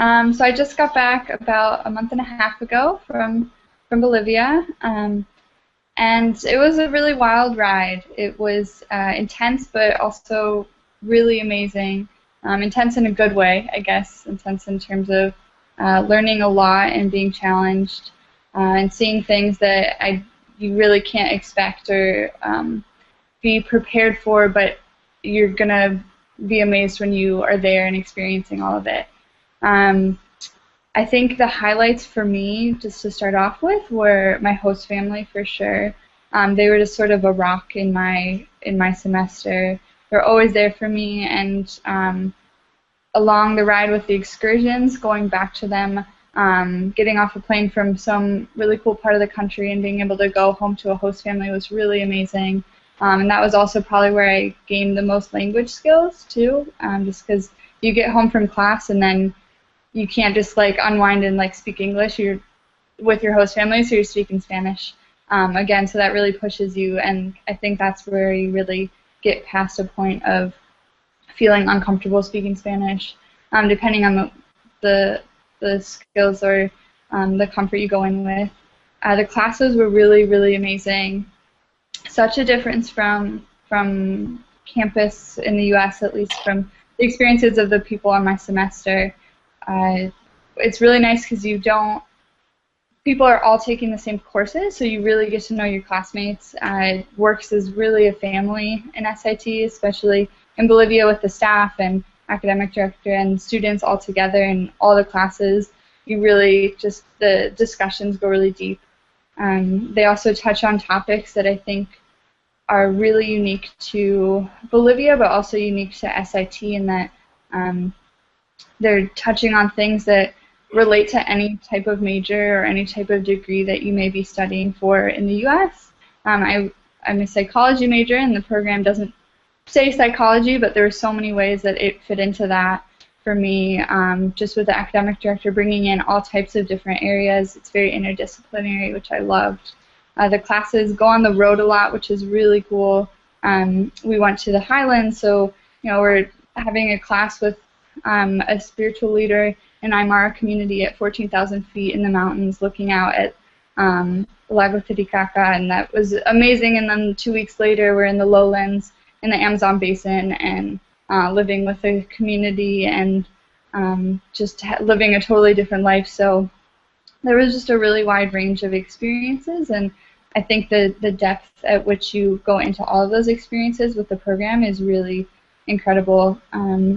So I just got back about a month and a half ago from Bolivia, and it was a really wild ride. It was intense, but also really amazing. Intense in a good way, I guess. Intense in terms of learning a lot and being challenged, and seeing things that you really can't expect or be prepared for, but you're gonna be amazed when you are there and experiencing all of it. I think the highlights for me, just to start off with, were my host family for sure. They were just sort of a rock in my semester. They're always there for me, and along the ride with the excursions, going back to them, getting off a plane from some really cool part of the country and being able to go home to a host family was really amazing. And that was also probably where I gained the most language skills too, just because you get home from class and then you can't just like unwind and like speak English. You're with your host family, so you're speaking Spanish again. So that really pushes you, and I think that's where you really get past a point of feeling uncomfortable speaking Spanish, depending on the skills or the comfort you go in with. The classes were really, really amazing. Such a difference from campus in the U.S., at least from the experiences of the people on my semester. It's really nice because people are all taking the same courses, so you really get to know your classmates. Works as really a family in SIT, especially in Bolivia with the staff and academic director and students all together in all the classes. You really just, the discussions go really deep. They also touch on topics that I think are really unique to Bolivia, but also unique to SIT in that they're touching on things that relate to any type of major or any type of degree that you may be studying for in the U.S. I'm a psychology major, and the program doesn't say psychology, but there are so many ways that it fit into that for me, just with the academic director bringing in all types of different areas. It's very interdisciplinary, which I loved. The classes go on the road a lot, which is really cool. We went to the Highlands, so we're having a class with a spiritual leader in Aymara community at 14,000 feet in the mountains, looking out at Lago Titicaca, and that was amazing. And then 2 weeks later, we're in the lowlands in the Amazon basin and living with the community and just living a totally different life. So there was just a really wide range of experiences, and I think the depth at which you go into all of those experiences with the program is really incredible,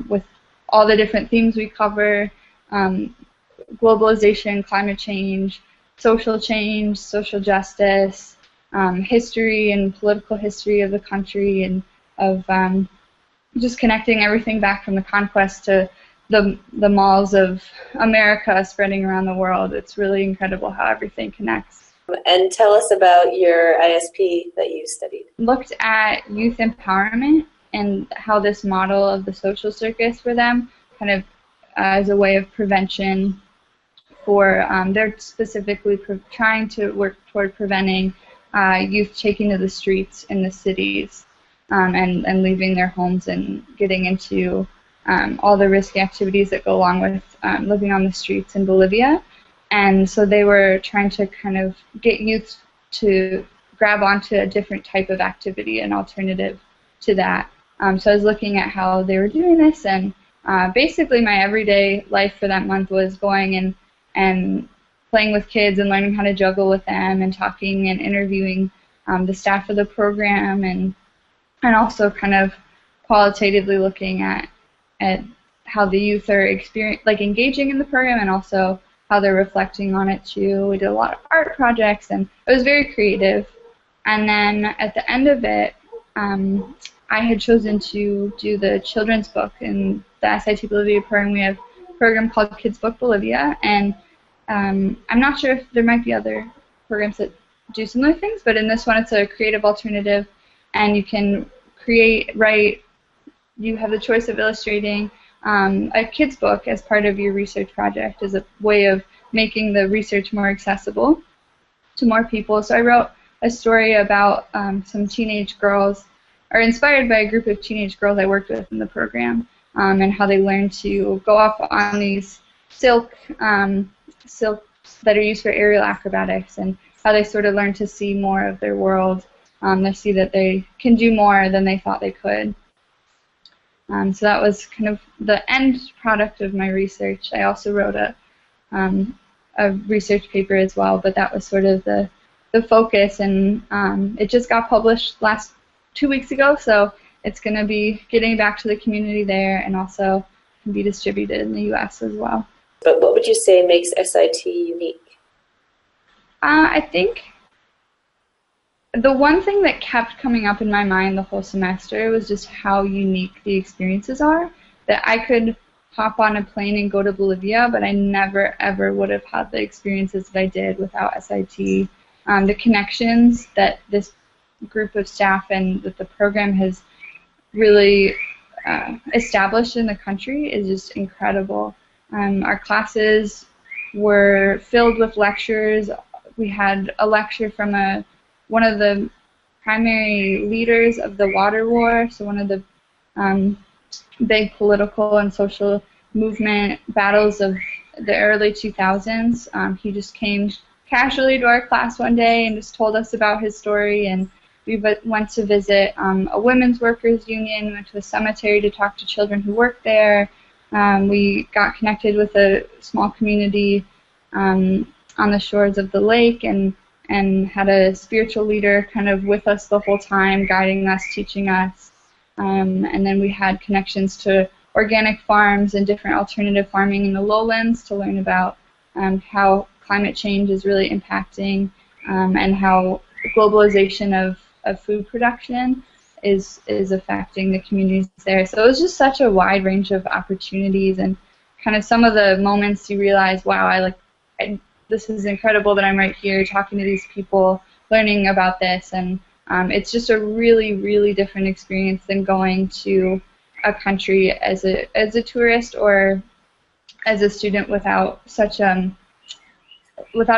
with all the different themes we cover: globalization, climate change, social justice, history and political history of the country, and of just connecting everything back from the conquest to the malls of America spreading around the world. It's really incredible how everything connects. And tell us about your ISP that you studied. Looked at youth empowerment and how this model of the social circus for them kind of as a way of prevention for, they're specifically trying to work toward preventing youth taking to the streets in the cities and leaving their homes and getting into all the risky activities that go along with living on the streets in Bolivia. And so they were trying to kind of get youth to grab onto a different type of activity, an alternative to that. So I was looking at how they were doing this, and basically my everyday life for that month was going and playing with kids and learning how to juggle with them and talking and interviewing the staff of the program, and also kind of qualitatively looking at how the youth are engaging in the program, and also how they're reflecting on it too. We did a lot of art projects, and it was very creative. And then at the end of it, I had chosen to do the children's book in the SIT Bolivia program. We have a program called Kids Book Bolivia, and I'm not sure if there might be other programs that do similar things, but in this one it's a creative alternative, and you can write, you have the choice of illustrating a kid's book as part of your research project as a way of making the research more accessible to more people. So I wrote a story about some teenage girls, or inspired by a group of teenage girls I worked with in the program, and how they learned to go off on these silks that are used for aerial acrobatics, and how they sort of learn to see more of their world. They see that they can do more than they thought they could. So that was kind of the end product of my research. I also wrote a research paper as well, but that was sort of the focus, and it just got published 2 weeks ago, so it's going to be getting back to the community there and also can be distributed in the U.S. as well. But what would you say makes SIT unique? I think the one thing that kept coming up in my mind the whole semester was just how unique the experiences are, that I could hop on a plane and go to Bolivia, but I never, ever would have had the experiences that I did without SIT. The connections that this group of staff and that the program has really established in the country is just incredible. Our classes were filled with lectures. We had a lecture from one of the primary leaders of the water war, so one of the big political and social movement battles of the early 2000s. He just came casually to our class one day and just told us about his story, and we went to visit a women's workers union, went to a cemetery to talk to children who work there. We got connected with a small community on the shores of the lake, and had a spiritual leader kind of with us the whole time, guiding us, teaching us. And then we had connections to organic farms and different alternative farming in the lowlands to learn about how climate change is really impacting and how globalization of food production is affecting the communities there. So it was just such a wide range of opportunities, and kind of some of the moments you realize, wow, this is incredible that I'm right here talking to these people, learning about this, and it's just a really, really different experience than going to a country as a tourist or as a student without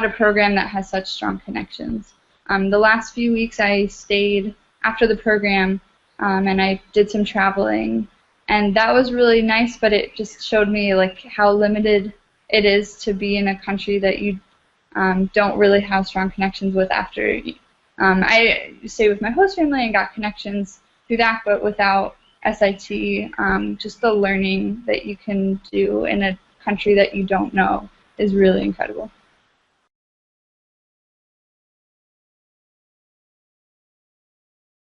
a program that has such strong connections. The last few weeks I stayed after the program, and I did some traveling, and that was really nice, but it just showed me how limited it is to be in a country that you don't really have strong connections with after. I stayed with my host family and got connections through that, but without SIT, just the learning that you can do in a country that you don't know is really incredible.